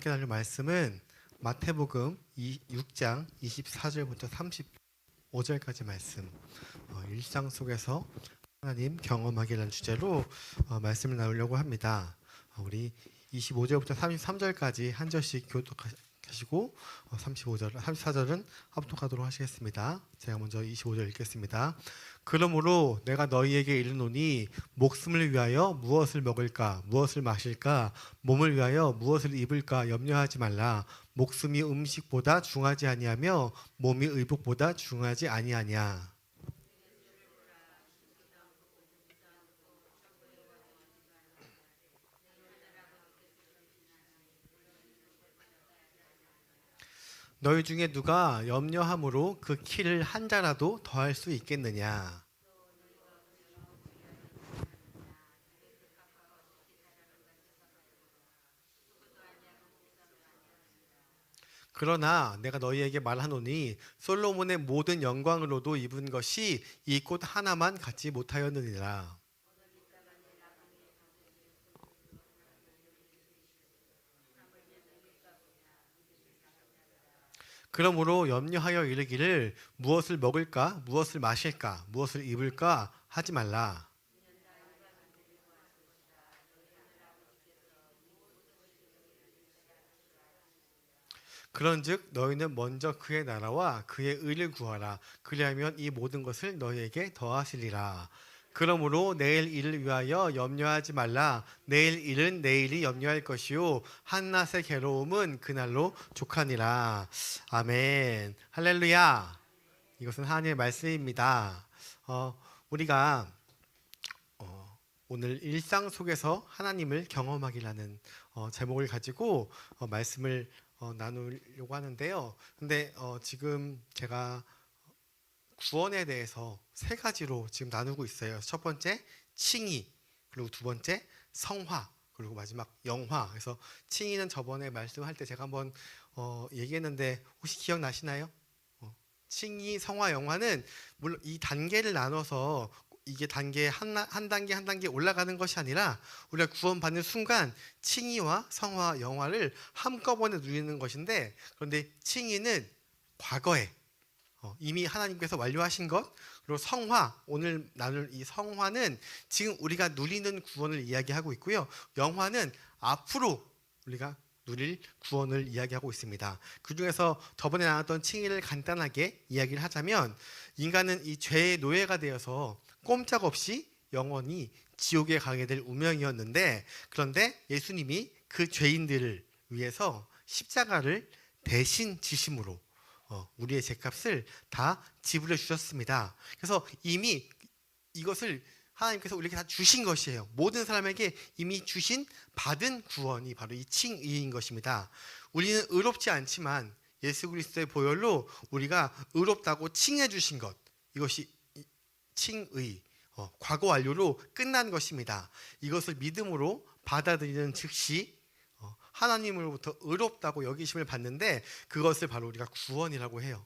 함께 나눌 말씀은 마태복음 6장 24절부터 35절까지 말씀, 일상 속에서 하나님 경험하기라는 주제로 말씀을 나누려고 합니다. 우리 25절부터 33절까지 한 절씩 교독하시고 34절은 합독하도록 하시겠습니다. 제가 먼저 25절 읽겠습니다. 그러므로 내가 너희에게 이르노니 목숨을 위하여 무엇을 먹을까 무엇을 마실까 몸을 위하여 무엇을 입을까 염려하지 말라. 목숨이 음식보다 중하지 아니하며 몸이 의복보다 중하지 아니하냐. 너희 중에 누가 염려함으로 그 키를 한 자라도 더할 수 있겠느냐. 그러나 내가 너희에게 말하노니 솔로몬의 모든 영광으로도 입은 것이 이 꽃 하나만 갖지 못하였느니라. 그러므로 염려하여 이르기를 무엇을 먹을까 무엇을 마실까 무엇을 입을까 하지 말라. 그런즉 너희는 먼저 그의 나라와 그의 의를 구하라. 그리하면 이 모든 것을 너희에게 더하시리라. 그러므로 내일 일을 위하여 염려하지 말라. 내일 일은 내일이 염려할 것이요 한낮의 괴로움은 그날로 족하니라. 아멘. 할렐루야. 이것은 하나님의 말씀입니다. 우리가 오늘 일상 속에서 하나님을 경험하기라는 제목을 가지고 말씀을 나누려고 하는데요. 근데 지금 제가 구원에 대해서 세 가지로 지금 나누고 있어요. 첫 번째 칭의, 그리고 두 번째 성화, 그리고 마지막 영화. 그래서 칭의는 저번에 말씀할 때 제가 한번 얘기했는데 혹시 기억나시나요? 칭의, 성화, 영화는 물론 이 단계를 나눠서 이게 단계 한 단계 한 단계 올라가는 것이 아니라 우리가 구원받는 순간 칭의와 성화, 영화를 한꺼번에 누리는 것인데, 그런데 칭의는 과거에 이미 하나님께서 완료하신 것, 그리고 성화, 오늘 나눌 이 성화는 지금 우리가 누리는 구원을 이야기하고 있고요. 영화는 앞으로 우리가 누릴 구원을 이야기하고 있습니다. 그 중에서 저번에 나눴던 칭의를 간단하게 이야기를 하자면, 인간은 이 죄의 노예가 되어서 꼼짝없이 영원히 지옥에 가게 될 운명이었는데, 그런데 예수님이 그 죄인들을 위해서 십자가를 대신 지심으로 우리의 죄값을 다 지불해 주셨습니다. 그래서 이미 이것을 하나님께서 우리에게 다 주신 것이에요. 모든 사람에게 이미 주신 받은 구원이 바로 이 칭의인 것입니다. 우리는 의롭지 않지만 예수 그리스도의 보혈로 우리가 의롭다고 칭해 주신 것, 이것이 칭의, 과거 완료로 끝난 것입니다. 이것을 믿음으로 받아들이는 즉시 하나님으로부터 의롭다고 여기심을 받는데, 그것을 바로 우리가 구원이라고 해요.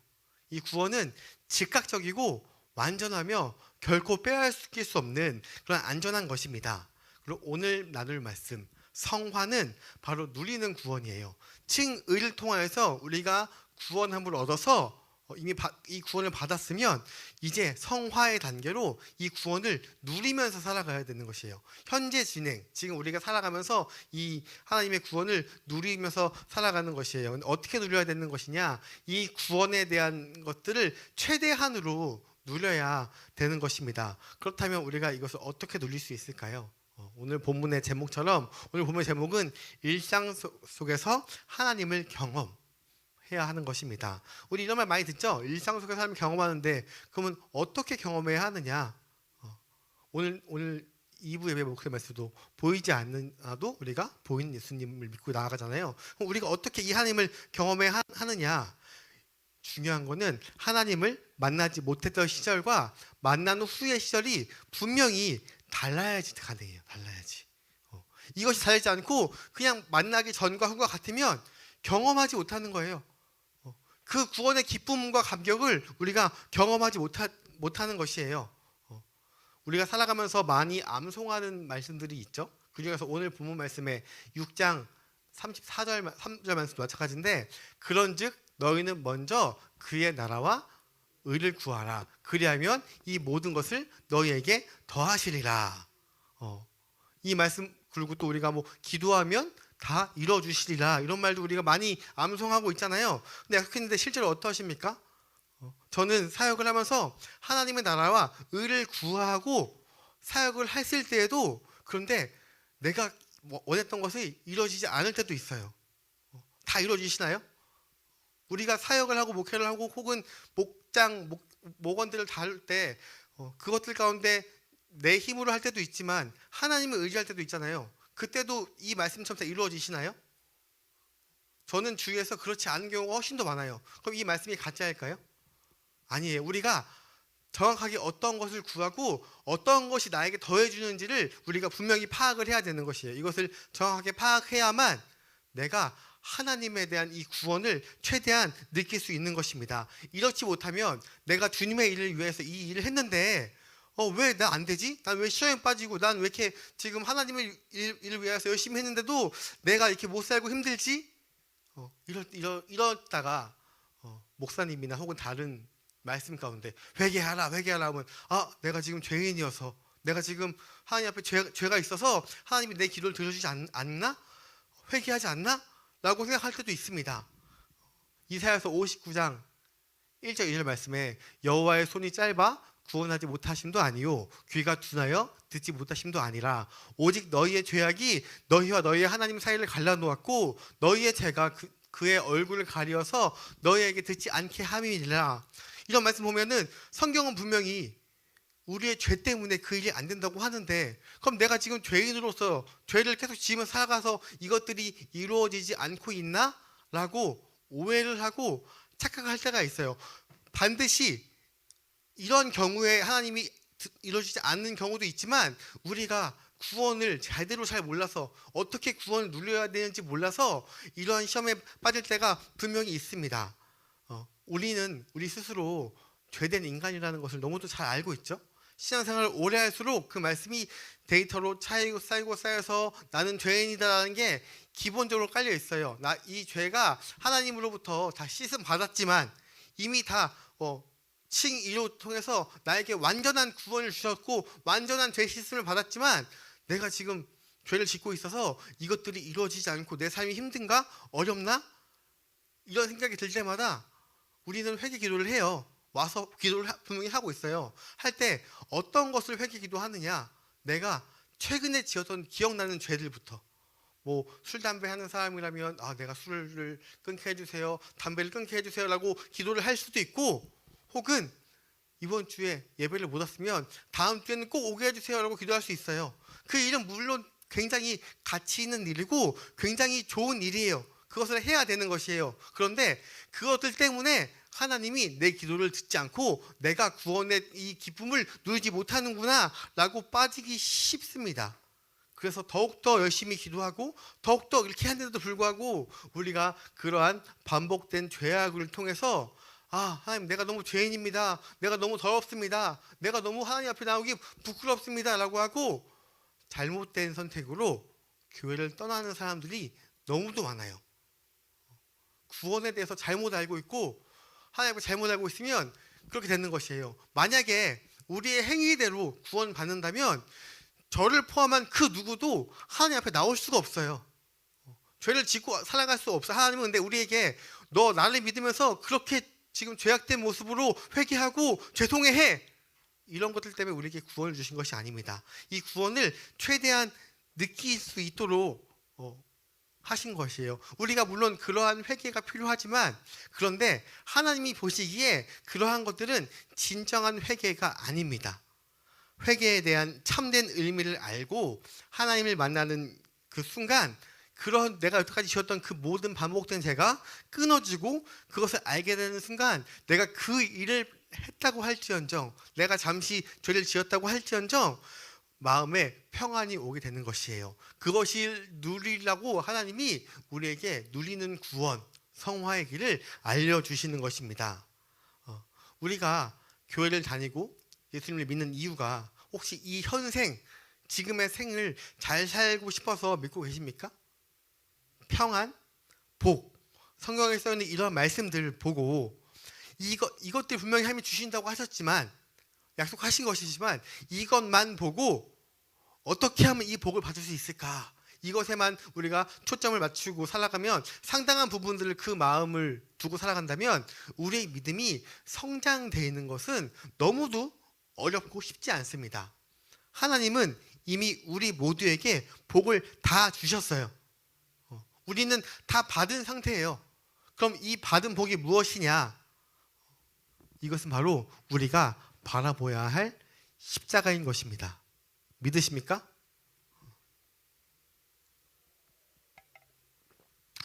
이 구원은 즉각적이고 완전하며 결코 빼앗길 수 없는 그런 안전한 것입니다. 그리고 오늘 나눌 말씀 성화는 바로 누리는 구원이에요. 칭의를 통하여서 우리가 구원함을 얻어서 이미 이 구원을 받았으면 이제 성화의 단계로 이 구원을 누리면서 살아가야 되는 것이에요. 현재 진행, 지금 우리가 살아가면서 이 하나님의 구원을 누리면서 살아가는 것이에요. 어떻게 누려야 되는 것이냐? 이 구원에 대한 것들을 최대한으로 누려야 되는 것입니다. 그렇다면 우리가 이것을 어떻게 누릴 수 있을까요? 오늘 본문의 제목처럼, 오늘 본문의 제목은 일상 속에서 하나님을 경험해야 하는 것입니다. 우리 이런 말 많이 듣죠? 일상 속에서 하나님을 경험하는데 그러면 어떻게 경험해야 하느냐? 오늘 2부 예배 목소리 말씀도 보이지 않아도 우리가 보이는 예수님을 믿고 나아가잖아요. 그럼 우리가 어떻게 이 하나님을 경험해야 하느냐? 중요한 거는 하나님을 만나지 못했던 시절과 만난 후의 시절이 분명히 달라야지 가능해요. 달라야지. 이것이 다르지 않고 그냥 만나기 전과 후가 같으면 경험하지 못하는 거예요. 그 구원의 기쁨과 감격을 우리가 경험하지 못하는 것이에요. 우리가 살아가면서 많이 암송하는 말씀들이 있죠. 그 중에서 오늘 본문 말씀에 6장 34절 3절 말씀도 마찬가지인데 그런즉 너희는 먼저 그의 나라와 의를 구하라. 그리하면 이 모든 것을 너희에게 더하시리라. 이 말씀 그리고 또 우리가 뭐 기도하면 다 이뤄주시리라 이런 말도 우리가 많이 암송하고 있잖아요. 근데 약속했는데 실제로 어떠십니까? 저는 사역을 하면서 하나님의 나라와 의를 구하고 사역을 했을 때에도 그런데 내가 원했던 것이 이루어지지 않을 때도 있어요. 다 이루어지시나요? 우리가 사역을 하고 목회를 하고 혹은 목원들을 다룰 때 그것들 가운데 내 힘으로 할 때도 있지만 하나님을 의지할 때도 있잖아요. 그때도 이 말씀처럼 다 이루어지시나요? 저는 주위에서 그렇지 않은 경우가 훨씬 더 많아요. 그럼 이 말씀이 가짜일까요? 아니에요. 우리가 정확하게 어떤 것을 구하고 어떤 것이 나에게 더해주는지를 우리가 분명히 파악을 해야 되는 것이에요. 이것을 정확하게 파악해야만 내가 하나님에 대한 이 구원을 최대한 느낄 수 있는 것입니다. 이렇지 못하면 내가 주님의 일을 위해서 이 일을 했는데 왜 나 안 되지? 난 왜 시험에 빠지고 난 왜 이렇게 지금 하나님의 일을 위해서 열심히 했는데도 내가 이렇게 못 살고 힘들지? 이러다가 목사님이나 혹은 다른 말씀 가운데 회개하라 하면 내가 지금 죄인이어서 내가 지금 하나님 앞에 죄가 있어서 하나님이 내 기도를 들어주지 않나? 회개하지 않나? 라고 생각할 때도 있습니다. 이사야서 59장 1절 2절 말씀에 여호와의 손이 짧아 구원하지 못하심도 아니요 귀가 둔하여 듣지 못하심도 아니라 오직 너희의 죄악이 너희와 너희의 하나님 사이를 갈라놓았고 너희의 죄가 그의 얼굴을 가리어서 너희에게 듣지 않게 함이니라. 이런 말씀 보면은 성경은 분명히 우리의 죄 때문에 그 일이 안 된다고 하는데 그럼 내가 지금 죄인으로서 죄를 계속 지으면서 살아가서 이것들이 이루어지지 않고 있나? 라고 오해를 하고 착각할 때가 있어요. 반드시 이런 경우에 하나님이 이루어지지 않는 경우도 있지만 우리가 구원을 제대로 잘 몰라서 어떻게 구원을 누려야 되는지 몰라서 이러한 시험에 빠질 때가 분명히 있습니다. 우리는 우리 스스로 죄된 인간이라는 것을 너무도 잘 알고 있죠. 신앙생활을 오래 할수록 그 말씀이 데이터로 쌓여서 나는 죄인이다라는 게 기본적으로 깔려 있어요. 이 죄가 하나님으로부터 다 씻음 받았지만 이미 다 칭의로 통해서 나에게 완전한 구원을 주셨고 완전한 죄 씻음을 받았지만 내가 지금 죄를 짓고 있어서 이것들이 이루어지지 않고 내 삶이 힘든가? 어렵나? 이런 생각이 들 때마다 우리는 회개 기도를 해요. 와서 기도를 분명히 하고 있어요. 할 때 어떤 것을 회개 기도하느냐? 내가 최근에 지었던 기억나는 죄들부터 뭐 술, 담배 하는 사람이라면 내가 술을 끊게 해주세요. 담배를 끊게 해주세요 라고 기도를 할 수도 있고 혹은 이번 주에 예배를 못 왔으면 다음 주에는 꼭 오게 해주세요 라고 기도할 수 있어요. 그 일은 물론 굉장히 가치 있는 일이고 굉장히 좋은 일이에요. 그것을 해야 되는 것이에요. 그런데 그것들 때문에 하나님이 내 기도를 듣지 않고 내가 구원의 이 기쁨을 누리지 못하는구나 라고 빠지기 쉽습니다. 그래서 더욱더 열심히 기도하고 더욱더 이렇게 하는데도 불구하고 우리가 그러한 반복된 죄악을 통해서 하나님 내가 너무 죄인입니다. 내가 너무 더럽습니다. 내가 너무 하나님 앞에 나오기 부끄럽습니다 라고 하고 잘못된 선택으로 교회를 떠나는 사람들이 너무도 많아요. 구원에 대해서 잘못 알고 있고 하나님을 잘못 알고 있으면 그렇게 되는 것이에요. 만약에 우리의 행위대로 구원 받는다면 저를 포함한 그 누구도 하나님 앞에 나올 수가 없어요. 죄를 짓고 살아갈 수 없어. 하나님은 근데 우리에게 너 나를 믿으면서 그렇게 지금 죄악된 모습으로 회개하고 죄송해 이런 것들 때문에 우리에게 구원을 주신 것이 아닙니다. 이 구원을 최대한 느낄 수 있도록 하신 것이에요. 우리가 물론 그러한 회개가 필요하지만 그런데 하나님이 보시기에 그러한 것들은 진정한 회개가 아닙니다. 회개에 대한 참된 의미를 알고 하나님을 만나는 그 순간 그런 내가 여태까지 지었던 그 모든 반복된 죄가 끊어지고 그것을 알게 되는 순간 내가 그 일을 했다고 할지언정 내가 잠시 죄를 지었다고 할지언정 마음에 평안이 오게 되는 것이에요. 그것을 누리려고 하나님이 우리에게 누리는 구원, 성화의 길을 알려주시는 것입니다. 우리가 교회를 다니고 예수님을 믿는 이유가 혹시 이 현생, 지금의 생을 잘 살고 싶어서 믿고 계십니까? 평안, 복, 성경에 써 있는 이런 말씀들을 보고 이것들 분명히 하나님이 주신다고 하셨지만, 약속하신 것이지만, 이것만 보고 어떻게 하면 이 복을 받을 수 있을까? 이것에만 우리가 초점을 맞추고 살아가면, 상당한 부분들을 그 마음을 두고 살아간다면 우리의 믿음이 성장되는 것은 너무도 어렵고 쉽지 않습니다. 하나님은 이미 우리 모두에게 복을 다 주셨어요. 우리는 다 받은 상태예요. 그럼 이 받은 복이 무엇이냐? 이것은 바로 우리가 바라보아야 할 십자가인 것입니다. 믿으십니까?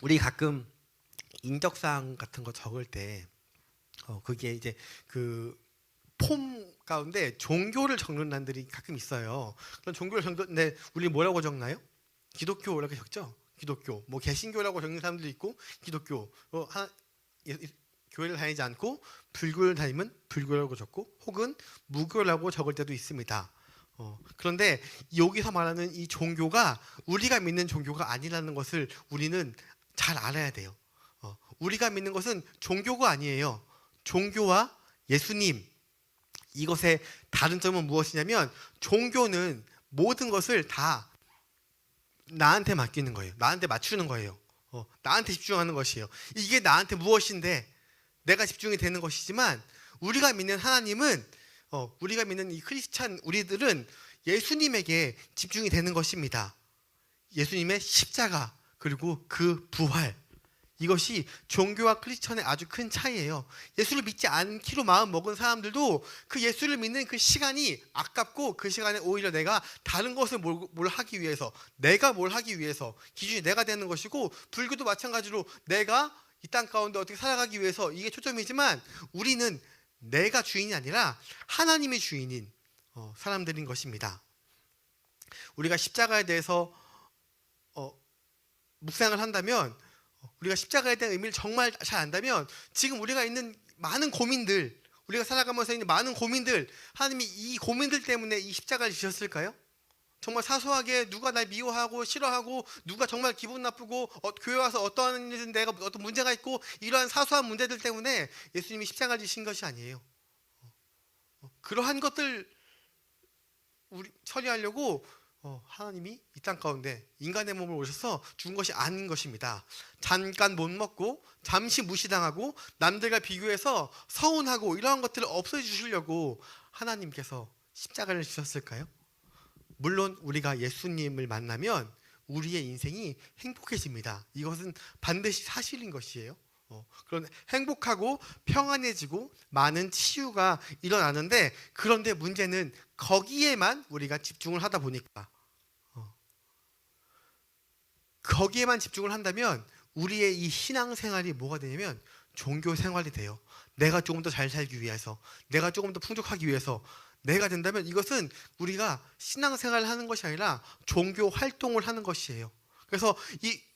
우리 가끔 인적사항 같은 거 적을 때 그게 이제 그 폼 가운데 종교를 적는 난들이 가끔 있어요. 그런 종교를 적는데 우리 뭐라고 적나요? 기독교라고 적죠. 기독교, 뭐 개신교라고 적는 사람도 있고, 기독교, 교회를 다니지 않고 불교를 다니면 불교라고 적고, 혹은 무교라고 적을 때도 있습니다. 그런데 여기서 말하는 이 종교가 우리가 믿는 종교가 아니라는 것을 우리는 잘 알아야 돼요. 우리가 믿는 것은 종교가 아니에요. 종교와 예수님, 이것의 다른 점은 무엇이냐면, 종교는 모든 것을 다 나한테 맡기는 거예요. 나한테 맞추는 거예요. 나한테 집중하는 것이에요. 이게 나한테 무엇인데 내가 집중이 되는 것이지만, 우리가 믿는 하나님은, 우리가 믿는 이 크리스찬 우리들은 예수님에게 집중이 되는 것입니다. 예수님의 십자가, 그리고 그 부활, 이것이 종교와 크리스천의 아주 큰 차이예요. 예수를 믿지 않기로 마음 먹은 사람들도 그 예수를 믿는 그 시간이 아깝고, 그 시간에 오히려 내가 다른 것을 뭘 하기 위해서, 내가 뭘 하기 위해서 기준이 내가 되는 것이고, 불교도 마찬가지로 내가 이 땅 가운데 어떻게 살아가기 위해서, 이게 초점이지만 우리는 내가 주인이 아니라 하나님이 주인인 사람들인 것입니다. 우리가 십자가에 대해서 묵상을 한다면, 우리가 십자가에 대한 의미를 정말 잘 안다면, 지금 우리가 있는 많은 고민들, 우리가 살아가면서 있는 많은 고민들, 하나님이 이 고민들 때문에 이 십자가를 지셨을까요? 정말 사소하게 누가 날 미워하고 싫어하고, 누가 정말 기분 나쁘고, 교회 와서 어떠한 일은 내가 어떤 문제가 있고, 이러한 사소한 문제들 때문에 예수님이 십자가를 지신 것이 아니에요. 그러한 것들 우리 처리하려고 하나님이 이 땅 가운데 인간의 몸을 오셔서 죽은 것이 아닌 것입니다. 잠깐 못 먹고, 잠시 무시당하고, 남들과 비교해서 서운하고, 이러한 것들을 없애주시려고 하나님께서 십자가를 지셨을까요? 물론 우리가 예수님을 만나면 우리의 인생이 행복해집니다. 이것은 반드시 사실인 것이에요. 그런 행복하고 평안해지고 많은 치유가 일어나는데, 그런데 문제는 거기에만 우리가 집중을 하다 보니까, 거기에만 집중을 한다면 우리의 이 신앙생활이 뭐가 되냐면 종교 생활이 돼요. 내가 조금 더 잘 살기 위해서, 내가 조금 더 풍족하기 위해서 내가 된다면, 이것은 우리가 신앙생활을 하는 것이 아니라 종교 활동을 하는 것이에요. 그래서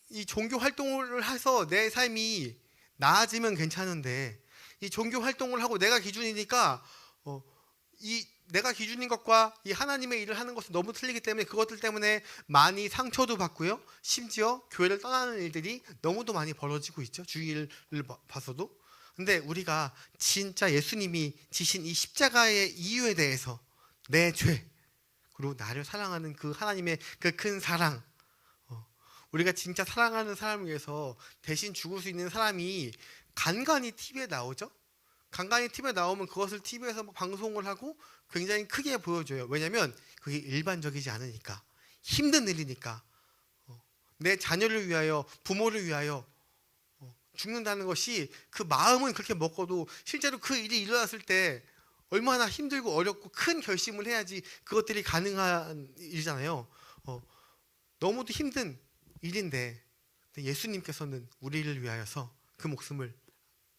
이 종교 활동을 해서 내 삶이 나아지면 괜찮은데, 이 종교 활동을 하고 내가 기준이니까 이 내가 기준인 것과 이 하나님의 일을 하는 것은 너무 틀리기 때문에, 그것들 때문에 많이 상처도 받고요, 심지어 교회를 떠나는 일들이 너무도 많이 벌어지고 있죠. 주의를 봐서도. 근데 우리가 진짜 예수님이 지신 이 십자가의 이유에 대해서, 내 죄, 그리고 나를 사랑하는 그 하나님의 그 큰 사랑, 우리가 진짜 사랑하는 사람을 위해서 대신 죽을 수 있는 사람이 간간히 TV에 나오죠. 간간히 TV에 나오면 그것을 TV에서 방송을 하고 굉장히 크게 보여줘요. 왜냐하면 그게 일반적이지 않으니까, 힘든 일이니까. 내 자녀를 위하여, 부모를 위하여 죽는다는 것이, 그 마음은 그렇게 먹고도 실제로 그 일이 일어났을 때 얼마나 힘들고 어렵고 큰 결심을 해야지 그것들이 가능한 일이잖아요. 너무도 힘든 일인데, 예수님께서는 우리를 위하여서 그 목숨을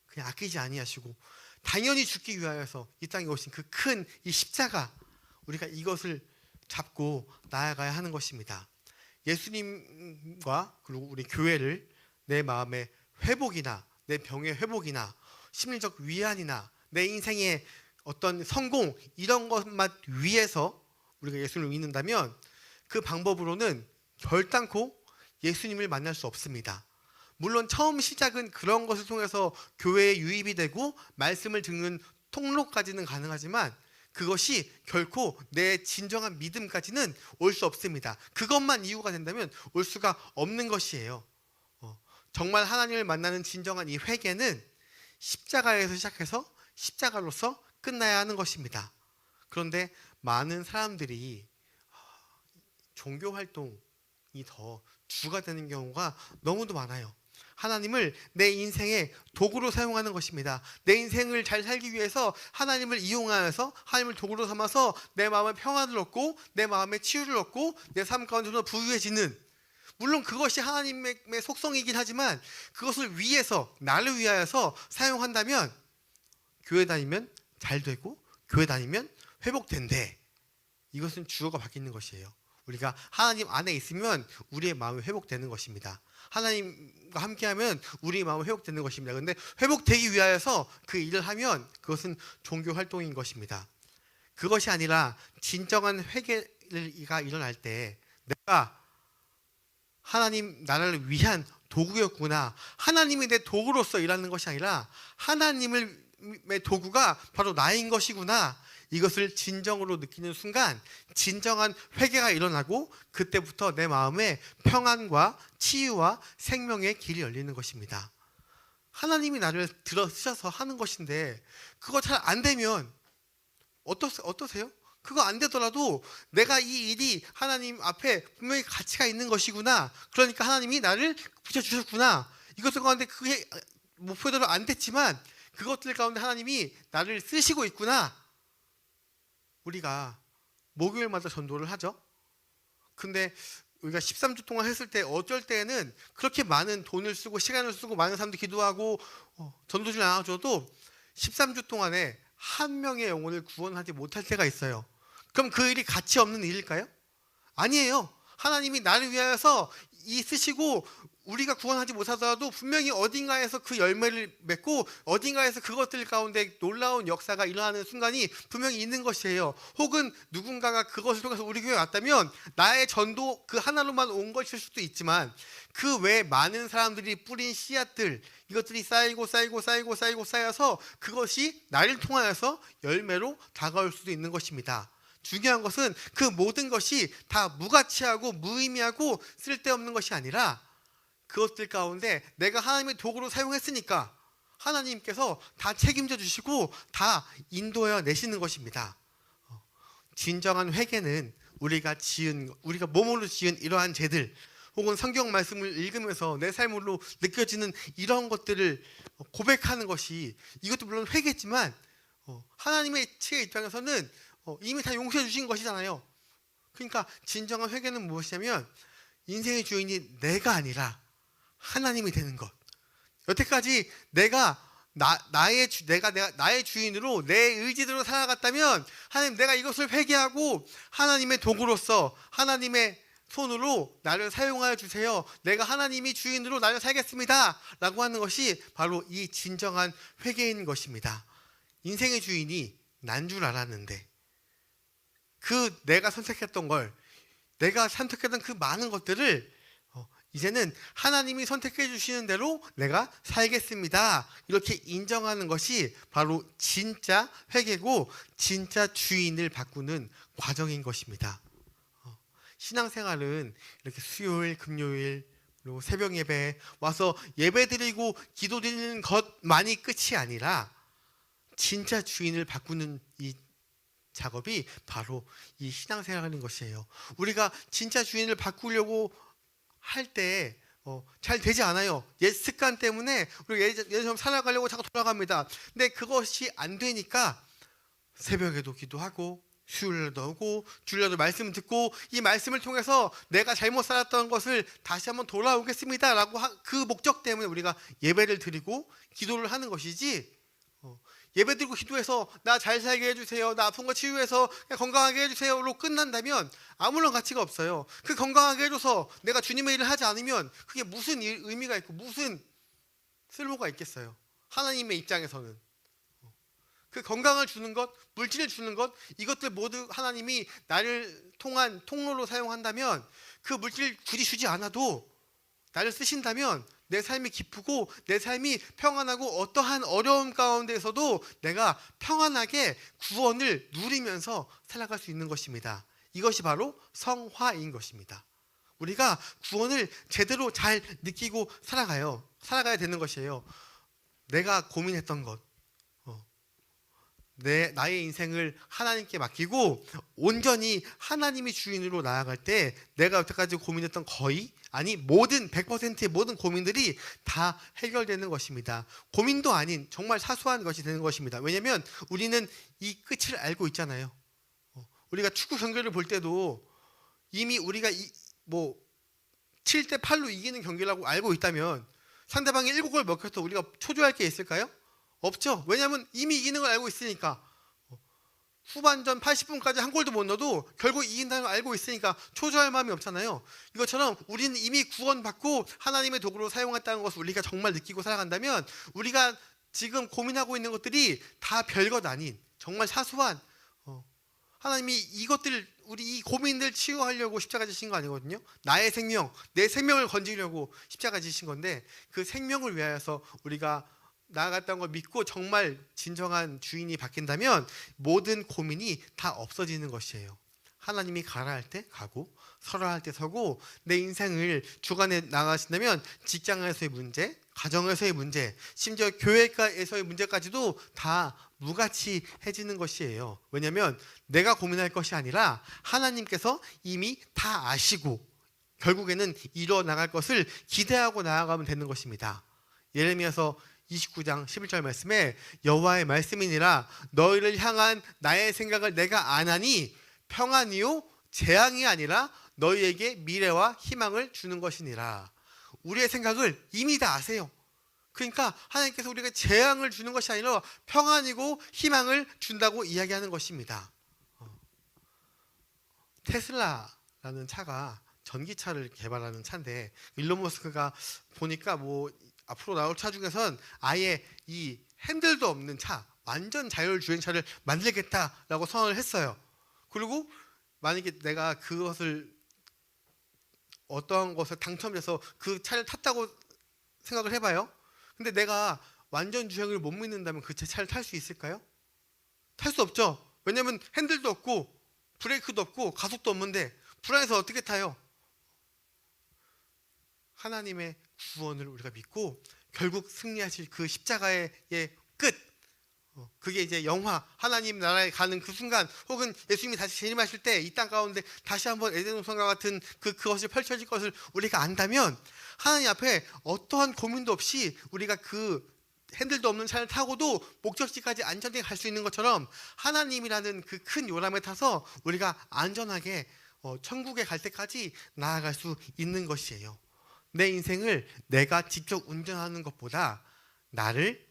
그냥 아끼지 아니하시고 당연히 죽기 위하여서 이 땅에 오신 그 큰 이 십자가, 우리가 이것을 잡고 나아가야 하는 것입니다. 예수님과 그리고 우리 교회를 내 마음의 회복이나, 내 병의 회복이나, 심리적 위안이나, 내 인생의 어떤 성공, 이런 것만 위해서 우리가 예수님을 믿는다면, 그 방법으로는 결단코 예수님을 만날 수 없습니다. 물론 처음 시작은 그런 것을 통해서 교회에 유입이 되고 말씀을 듣는 통로까지는 가능하지만 그것이 결코 내 진정한 믿음까지는 올 수 없습니다. 그것만 이유가 된다면 올 수가 없는 것이에요. 정말 하나님을 만나는 진정한 이 회개는 십자가에서 시작해서 십자가로서 끝나야 하는 것입니다. 그런데 많은 사람들이 종교 활동이 더 주가 되는 경우가 너무도 많아요. 하나님을 내 인생의 도구로 사용하는 것입니다. 내 인생을 잘 살기 위해서 하나님을 이용하여서 하나님을 도구로 삼아서 내 마음에 평안을 얻고 내 마음에 치유를 얻고 내 삶 가운데 좀 더 부유해지는, 물론 그것이 하나님의 속성이긴 하지만 그것을 위해서, 나를 위하여서 사용한다면 교회 다니면 잘 되고 교회 다니면 회복된대. 이것은 주어가 바뀌는 것이에요. 우리가 하나님 안에 있으면 우리의 마음이 회복되는 것입니다. 하나님과 함께하면 우리의 마음이 회복되는 것입니다. 그런데 회복되기 위하여서 그 일을 하면 그것은 종교 활동인 것입니다. 그것이 아니라 진정한 회개가 일어날 때 내가 하나님 나라를 위한 도구였구나, 하나님이 내 도구로서 일하는 것이 아니라 하나님의 도구가 바로 나인 것이구나, 이것을 진정으로 느끼는 순간 진정한 회개가 일어나고 그때부터 내 마음에 평안과 치유와 생명의 길이 열리는 것입니다. 하나님이 나를 들어 쓰셔서 하는 것인데 그거 잘 안 되면 어떠세요? 그거 안 되더라도 내가 이 일이 하나님 앞에 분명히 가치가 있는 것이구나, 그러니까 하나님이 나를 붙여주셨구나, 이것들 가운데 그게 목표대로 안 됐지만 그것들 가운데 하나님이 나를 쓰시고 있구나. 우리가 목요일마다 전도를 하죠. 근데 우리가 13주 동안 했을 때 어쩔 때에는 그렇게 많은 돈을 쓰고 시간을 쓰고 많은 사람들 기도하고 전도를 나눠줘도 13주 동안에 한 명의 영혼을 구원하지 못할 때가 있어요. 그럼 그 일이 가치 없는 일일까요? 아니에요. 하나님이 나를 위하여서 이 쓰시고 우리가 구원하지 못하더라도 분명히 어딘가에서 그 열매를 맺고 어딘가에서 그것들 가운데 놀라운 역사가 일어나는 순간이 분명히 있는 것이에요. 혹은 누군가가 그것을 통해서 우리 교회에 왔다면 나의 전도 그 하나로만 온 것일 수도 있지만 그 외에 많은 사람들이 뿌린 씨앗들, 이것들이 쌓여서 그것이 나를 통하여서 열매로 다가올 수도 있는 것입니다. 중요한 것은 그 모든 것이 다 무가치하고 무의미하고 쓸데없는 것이 아니라 그것들 가운데 내가 하나님의 도구로 사용했으니까 하나님께서 다 책임져 주시고 다 인도해 내시는 것입니다. 진정한 회개는 우리가 몸으로 지은 이러한 죄들, 혹은 성경 말씀을 읽으면서 내 삶으로 느껴지는 이런 것들을 고백하는 것이, 이것도 물론 회개지만 하나님의 측의 입장에서는 이미 다 용서해 주신 것이잖아요. 그러니까 진정한 회개는 무엇이냐면 인생의 주인이 내가 아니라 하나님이 되는 것. 여태까지 내가 나의 주인으로 내 의지대로 살아갔다면 하나님, 내가 이것을 회개하고 하나님의 도구로서 하나님의 손으로 나를 사용하여 주세요. 내가 하나님이 주인으로 나를 살겠습니다 라고 하는 것이 바로 이 진정한 회개인 것입니다. 인생의 주인이 난 줄 알았는데 내가 선택했던 그 많은 것들을 이제는 하나님이 선택해 주시는 대로 내가 살겠습니다, 이렇게 인정하는 것이 바로 진짜 회개고 진짜 주인을 바꾸는 과정인 것입니다. 신앙생활은 이렇게 수요일, 금요일, 그리고 새벽 예배 와서 예배 드리고 기도 드리는 것만이 끝이 아니라 진짜 주인을 바꾸는 이 작업이 바로 이 신앙생활인 것이에요. 우리가 진짜 주인을 바꾸려고 할 때 잘 되지 않아요. 옛 습관 때문에 우리가 예전처럼 살아가려고 자꾸 돌아갑니다. 근데 그것이 안 되니까 새벽에도 기도하고 수요일에도 오고 주일에도 말씀 듣고 이 말씀을 통해서 내가 잘못 살았던 것을 다시 한번 돌아오겠습니다 라고 그 목적 때문에 우리가 예배를 드리고 기도를 하는 것이지, 예배 드리고 기도해서 나 잘 살게 해주세요, 나 아픈 거 치유해서 건강하게 해주세요로 끝난다면 아무런 가치가 없어요. 그 건강하게 해줘서 내가 주님의 일을 하지 않으면 그게 무슨 의미가 있고 무슨 쓸모가 있겠어요. 하나님의 입장에서는 그 건강을 주는 것, 물질을 주는 것, 이것들 모두 하나님이 나를 통한 통로로 사용한다면 그 물질을 굳이 주지 않아도 나를 쓰신다면 내 삶이 기쁘고 내 삶이 평안하고 어떠한 어려움 가운데에서도 내가 평안하게 구원을 누리면서 살아갈 수 있는 것입니다. 이것이 바로 성화인 것입니다. 우리가 구원을 제대로 잘 느끼고 살아가야 되는 것이에요. 내가 고민했던 것, 나의 인생을 하나님께 맡기고 온전히 하나님이 주인으로 나아갈 때 내가 여태까지 고민했던 모든 100%의 모든 고민들이 다 해결되는 것입니다. 고민도 아닌 정말 사소한 것이 되는 것입니다. 왜냐하면 우리는 이 끝을 알고 있잖아요. 우리가 축구 경기를 볼 때도 이미 우리가 7대 8로 이기는 경기라고 알고 있다면 상대방이 7골 먹혀서 우리가 초조할 게 있을까요? 없죠. 왜냐하면 이미 이기는 걸 알고 있으니까. 후반전 80분까지 한 골도 못 넣어도 결국 이긴다는 걸 알고 있으니까 초조할 마음이 없잖아요. 이것처럼 우리는 이미 구원받고 하나님의 도구로 사용했다는 것을 우리가 정말 느끼고 살아간다면 우리가 지금 고민하고 있는 것들이 다 별것 아닌 정말 사소한 하나님이 우리 이 고민들 치유하려고 십자가 지신 거 아니거든요. 나의 생명, 내 생명을 건지려고 십자가 지신 건데 그 생명을 위하여서 우리가 나아갔던 걸 믿고 정말 진정한 주인이 바뀐다면 모든 고민이 다 없어지는 것이에요. 하나님이 가라 할 때 가고 서라 할 때 서고 내 인생을 주관해 나가신다면 직장에서의 문제, 가정에서의 문제, 심지어 교회에서의 문제까지도 다 무가치해지는 것이에요. 왜냐하면 내가 고민할 것이 아니라 하나님께서 이미 다 아시고 결국에는 이루어 나갈 것을 기대하고 나아가면 되는 것입니다. 예레미야서 29장 11절 말씀에 여호와의 말씀이니라 너희를 향한 나의 생각을 내가 아나니 평안이요 재앙이 아니라 너희에게 미래와 희망을 주는 것이니라. 우리의 생각을 이미 다 아세요. 그러니까 하나님께서 우리에게 재앙을 주는 것이 아니라 평안이고 희망을 준다고 이야기하는 것입니다. 테슬라라는 차가 전기차를 개발하는 차인데 일론 머스크가 보니까 앞으로 나올 차 중에선 아예 이 핸들도 없는 차, 완전 자율주행차를 만들겠다라고 선언을 했어요. 그리고 만약에 내가 어떠한 것을 당첨돼서 그 차를 탔다고 생각을 해봐요. 근데 내가 완전 주행을 못 믿는다면 그 차를 탈 수 있을까요? 탈 수 없죠. 왜냐하면 핸들도 없고 브레이크도 없고 가속도 없는데 불안해서 어떻게 타요? 하나님의 구원을 우리가 믿고 결국 승리하실 그 십자가의 끝, 그게 이제 영화 하나님 나라에 가는 그 순간, 혹은 예수님이 다시 재림하실 때 이 땅 가운데 다시 한번 에덴 동산과 같은 그것이 펼쳐질 것을 우리가 안다면 하나님 앞에 어떠한 고민도 없이 우리가 그 핸들도 없는 차를 타고도 목적지까지 안전하게 갈 수 있는 것처럼 하나님이라는 그 큰 요람에 타서 우리가 안전하게 천국에 갈 때까지 나아갈 수 있는 것이에요. 내 인생을 내가 직접 운전하는 것보다 나를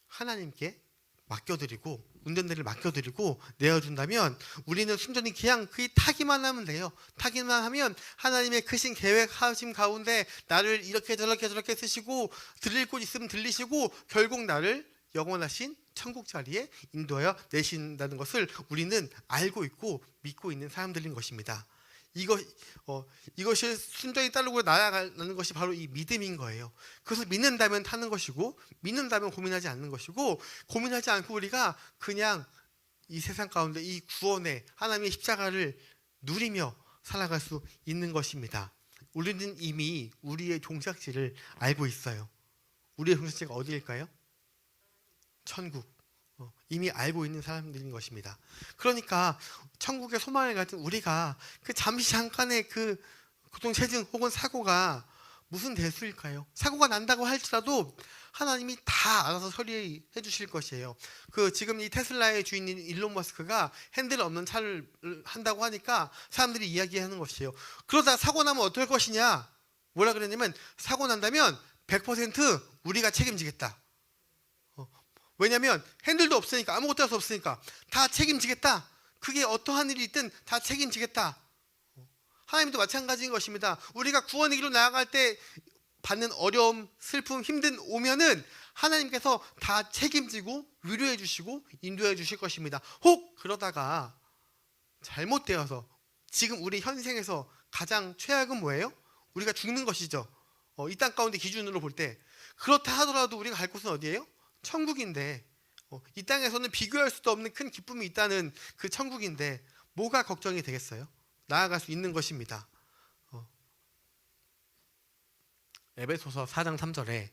하나님께 맡겨드리고 운전대를 맡겨드리고 내어준다면 우리는 순전히 그냥 타기만 하면 돼요. 타기만 하면 하나님의 크신 계획하심 가운데 나를 이렇게 저렇게 쓰시고 들릴 곳 있으면 들리시고 결국 나를 영원하신 천국 자리에 인도하여 내신다는 것을 우리는 알고 있고 믿고 있는 사람들인 것입니다. 이것이 순전히 따르고 나아가는 것이 바로 이 믿음인 거예요. 그래서 믿는다면 타는 것이고 믿는다면 고민하지 않는 것이고, 고민하지 않고 우리가 그냥 이 세상 가운데 이 구원의 하나님의 십자가를 누리며 살아갈 수 있는 것입니다. 우리는 이미 우리의 종착지를 알고 있어요. 우리의 종착지가 어디일까요? 천국. 이미 알고 있는 사람들인 것입니다. 그러니까 천국의 소망을 가진 우리가 그 잠깐의 그 교통체증 혹은 사고가 무슨 대수일까요? 사고가 난다고 할지라도 하나님이 다 알아서 처리해 주실 것이에요. 지금 이 테슬라의 주인인 일론 머스크가 핸들 없는 차를 한다고 하니까 사람들이 이야기하는 것이에요. 그러다 사고 나면 어떨 것이냐? 뭐라 그랬냐면 사고 난다면 100% 우리가 책임지겠다. 왜냐하면 핸들도 없으니까, 아무것도 할 수 없으니까 다 책임지겠다. 그게 어떠한 일이 있든 다 책임지겠다. 하나님도 마찬가지인 것입니다. 우리가 구원의 길로 나아갈 때 받는 어려움, 슬픔, 힘든 오면은 하나님께서 다 책임지고 위로해 주시고 인도해 주실 것입니다. 혹 그러다가 잘못되어서 지금 우리 현생에서 가장 최악은 뭐예요? 우리가 죽는 것이죠. 이 땅 가운데 기준으로 볼 때 그렇다 하더라도 우리가 갈 곳은 어디예요? 천국인데 이 땅에서는 비교할 수도 없는 큰 기쁨이 있다는 그 천국인데 뭐가 걱정이 되겠어요? 나아갈 수 있는 것입니다. 에베소서 4장 3절에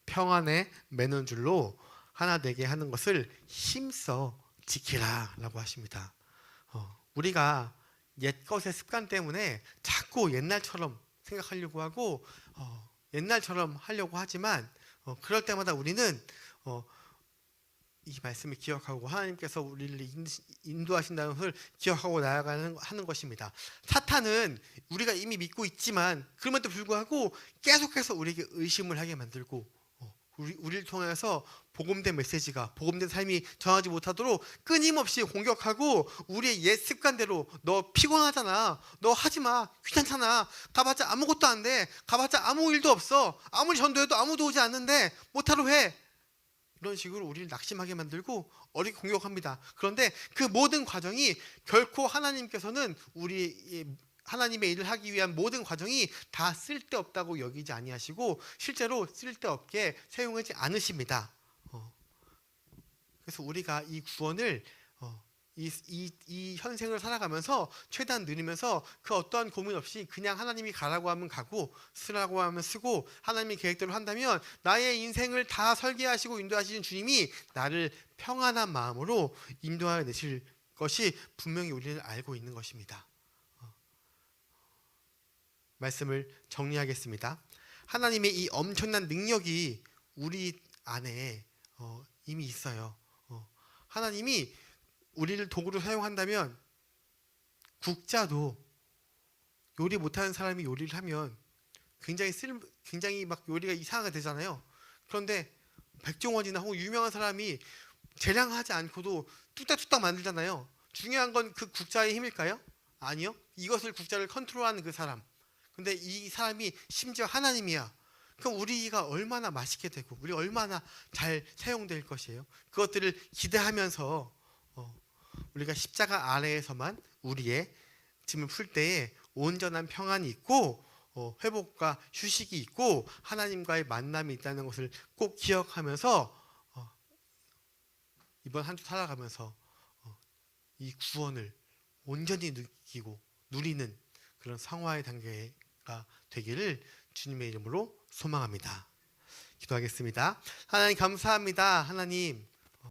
평안에 매는 줄로 하나 되게 하는 것을 힘써 지키라 라고 하십니다. 우리가 옛것의 습관 때문에 자꾸 옛날처럼 생각하려고 하고 옛날처럼 하려고 하지만 그럴 때마다 우리는 이 말씀을 기억하고 하나님께서 우리를 인도하신다는 것을 기억하고 나아가는 것입니다. 사탄은 우리가 이미 믿고 있지만 그럼에도 불구하고 계속해서 우리에게 의심을 하게 만들고 우리를 통해서 복음된 메시지가 복음된 삶이 전하지 못하도록 끊임없이 공격하고 우리의 옛 습관대로 너 피곤하잖아, 너 하지마, 귀찮잖아, 가봤자 아무것도 안 돼, 가봤자 아무 일도 없어, 아무리 전도해도 아무도 오지 않는데 못하러 해, 이런 식으로 우리를 낙심하게 만들고 어렵게 공격합니다. 그런데 그 모든 과정이 결코 하나님께서는 하나님의 일을 하기 위한 모든 과정이 다 쓸데없다고 여기지 아니하시고 실제로 쓸데없게 사용하지 않으십니다. 그래서 우리가 이 구원을 이 현생을 살아가면서 최대한 누리면서 그 어떠한 고민 없이 그냥 하나님이 가라고 하면 가고 쓰라고 하면 쓰고 하나님의 계획대로 한다면 나의 인생을 다 설계하시고 인도하시는 주님이 나를 평안한 마음으로 인도하여 내실 것이 분명히 우리는 알고 있는 것입니다. 말씀을 정리하겠습니다. 하나님의 이 엄청난 능력이 우리 안에 이미 있어요. 하나님이 우리를 도구로 사용한다면 국자도 요리 못하는 사람이 요리를 하면 굉장히 막 요리가 이상하게 되잖아요. 그런데 백종원이나 혹은 유명한 사람이 재량하지 않고도 뚝딱뚝딱 만들잖아요. 중요한 건 그 국자의 힘일까요? 아니요. 이것을 국자를 컨트롤하는 그 사람. 근데 이 사람이 심지어 하나님이야. 그럼 우리가 얼마나 맛있게 되고 우리 얼마나 잘 사용될 것이에요. 그것들을 기대하면서 우리가 십자가 아래에서만 우리의 짐을 풀 때에 온전한 평안이 있고 회복과 휴식이 있고 하나님과의 만남이 있다는 것을 꼭 기억하면서 이번 한 주 살아가면서 이 구원을 온전히 느끼고 누리는 그런 성화의 단계가 되기를 주님의 이름으로 소망합니다. 기도하겠습니다. 하나님 감사합니다. 하나님